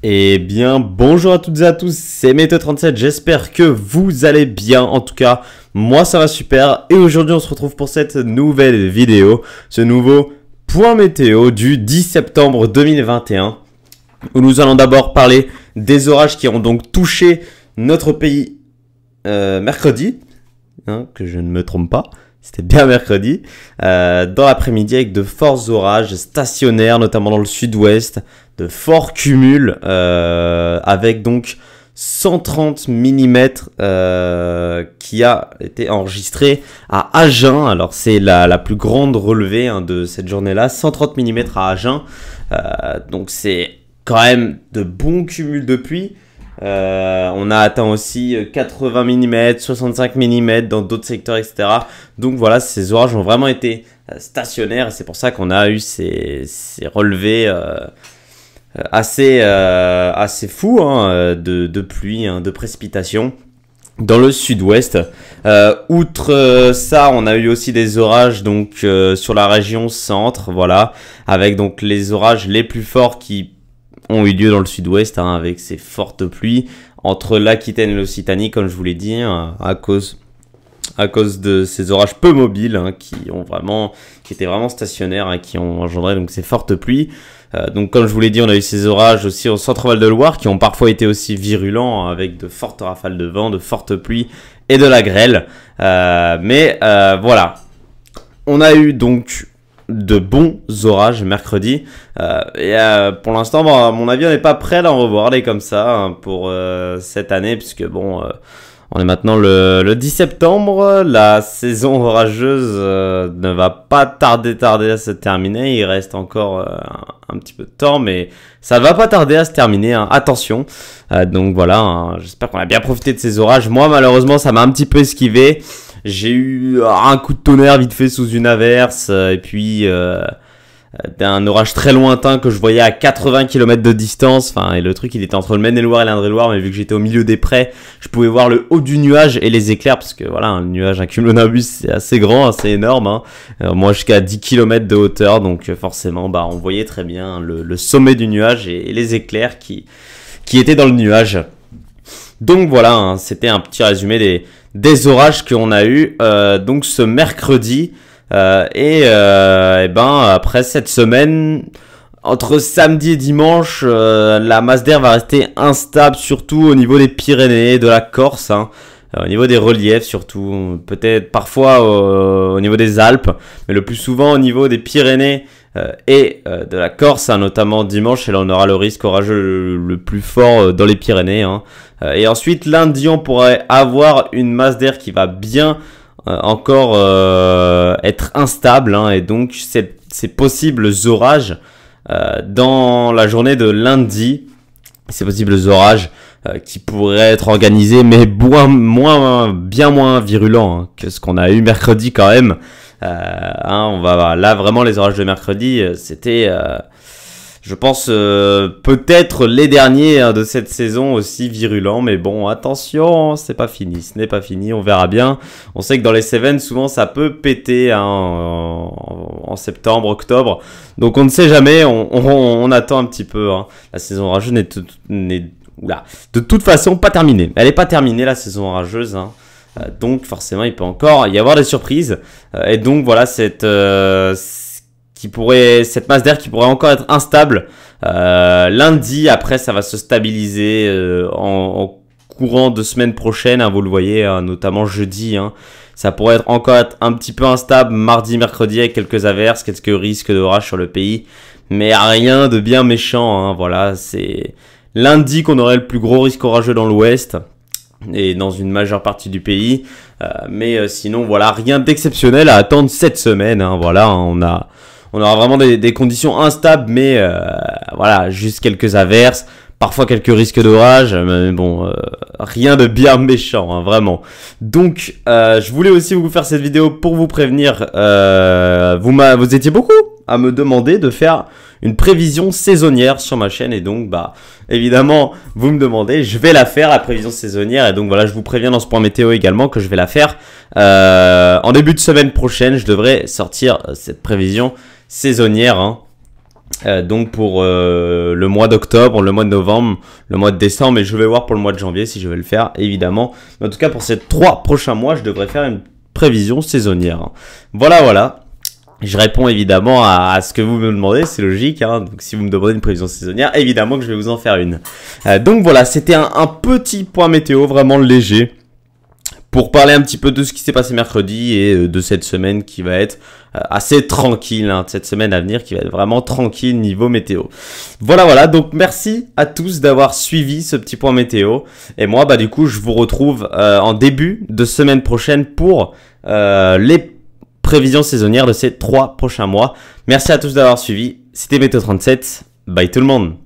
Eh bien, bonjour à toutes et à tous, c'est Météo37, j'espère que vous allez bien. En tout cas, moi ça va super. Et aujourd'hui, on se retrouve pour cette nouvelle vidéo, ce nouveau point météo du 10 septembre 2021, où nous allons d'abord parler des orages qui ont donc touché notre pays mercredi, que je ne me trompe pas. C'était bien mercredi, dans l'après-midi avec de forts orages stationnaires, notamment dans le sud-ouest, de forts cumuls, avec donc 130 mm qui a été enregistré à Agen. Alors c'est la plus grande relevée de cette journée-là, 130 mm à Agen, donc c'est quand même de bons cumuls de pluie. On a atteint aussi 80 mm, 65 mm dans d'autres secteurs, etc. Donc voilà, ces orages ont vraiment été stationnaires et c'est pour ça qu'on a eu ces relevés assez fous de pluie, de précipitations dans le sud-ouest. Outre ça, on a eu aussi des orages donc sur la région centre, voilà, avec donc les orages les plus forts qui ont eu lieu dans le sud-ouest, avec ces fortes pluies entre l'Aquitaine et l'Occitanie, comme je vous l'ai dit, à cause de ces orages peu mobiles qui étaient vraiment stationnaires, qui ont engendré donc ces fortes pluies. Donc comme je vous l'ai dit, on a eu ces orages aussi au centre-val de Loire qui ont parfois été aussi virulents, avec de fortes rafales de vent, de fortes pluies et de la grêle. Mais voilà, on a eu donc de bons orages mercredi, et pour l'instant, à mon avis, on n'est pas prêt à en revoir les comme ça pour cette année, puisque bon, on est maintenant le 10 septembre, la saison orageuse ne va pas tarder à se terminer. Il reste encore un petit peu de temps, mais ça va pas tarder à se terminer, attention. Donc voilà, j'espère qu'on a bien profité de ces orages. Moi, malheureusement, ça m'a un petit peu esquivé. J'ai eu un coup de tonnerre vite fait sous une averse, et puis d'un orage très lointain que je voyais à 80 km de distance. Et le truc, il était entre le Maine-et-Loire et l'Indre-et-Loire, mais vu que j'étais au milieu des prés, je pouvais voir le haut du nuage et les éclairs, parce que voilà, un nuage, un cumulonimbus, c'est assez grand, assez énorme, moi jusqu'à 10 km de hauteur, donc forcément, on voyait très bien le sommet du nuage et les éclairs qui étaient dans le nuage. Donc voilà, c'était un petit résumé des orages qu'on a eu donc ce mercredi, après cette semaine, entre samedi et dimanche, la masse d'air va rester instable, surtout au niveau des Pyrénées, de la Corse, au niveau des reliefs surtout, peut-être parfois au niveau des Alpes, mais le plus souvent au niveau des Pyrénées et de la Corse, notamment dimanche, et là on aura le risque orageux le plus fort dans les Pyrénées. Et ensuite lundi, on pourrait avoir une masse d'air qui va bien encore être instable, et donc ces possibles orages dans la journée de lundi, ces possibles orages qui pourraient être organisés, mais bien moins virulents que ce qu'on a eu mercredi quand même. Là vraiment les orages de mercredi, c'était je pense peut-être les derniers de cette saison aussi virulents, mais bon, attention, ce n'est pas fini, on verra bien. On sait que dans les Cévennes, souvent ça peut péter en septembre, octobre, donc on ne sait jamais, on attend un petit peu. La saison orageuse n'est de toute façon pas terminée, elle n'est pas terminée la saison orageuse, donc forcément il peut encore y avoir des surprises, et donc voilà cette masse d'air qui pourrait encore être instable lundi. Après ça va se stabiliser en courant de semaine prochaine, vous le voyez, notamment jeudi, ça pourrait encore être un petit peu instable mardi, mercredi, avec quelques averses, quelques risques d'orage sur le pays, mais rien de bien méchant. Voilà, c'est lundi qu'on aurait le plus gros risque orageux dans l'ouest et dans une majeure partie du pays, mais sinon voilà, rien d'exceptionnel à attendre cette semaine. Voilà, on aura vraiment des conditions instables, mais voilà, juste quelques averses, parfois quelques risques d'orage, mais bon, rien de bien méchant, vraiment. Donc, je voulais aussi vous faire cette vidéo pour vous prévenir. Vous étiez beaucoup à me demander de faire une prévision saisonnière sur ma chaîne, et donc évidemment vous me demandez, je vais la faire, la prévision saisonnière, et donc voilà, je vous préviens dans ce point météo également que je vais la faire en début de semaine prochaine. Je devrais sortir cette prévision saisonnière, Donc pour le mois d'octobre, le mois de novembre, le mois de décembre, et je vais voir pour le mois de janvier si je vais le faire, évidemment. Mais en tout cas, pour ces 3 prochains mois, je devrais faire une prévision saisonnière. Voilà, voilà. Je réponds évidemment à ce que vous me demandez, c'est logique, hein. Donc si vous me demandez une prévision saisonnière, évidemment que je vais vous en faire une. Donc voilà, c'était un petit point météo vraiment léger pour parler un petit peu de ce qui s'est passé mercredi et de cette semaine qui va être assez tranquille, hein, cette semaine à venir qui va être vraiment tranquille niveau météo. Voilà, voilà, donc merci à tous d'avoir suivi ce petit point météo. Et moi, bah du coup, je vous retrouve en début de semaine prochaine pour les prévisions saisonnières de ces 3 prochains mois. Merci à tous d'avoir suivi. C'était Météo 37. Bye tout le monde.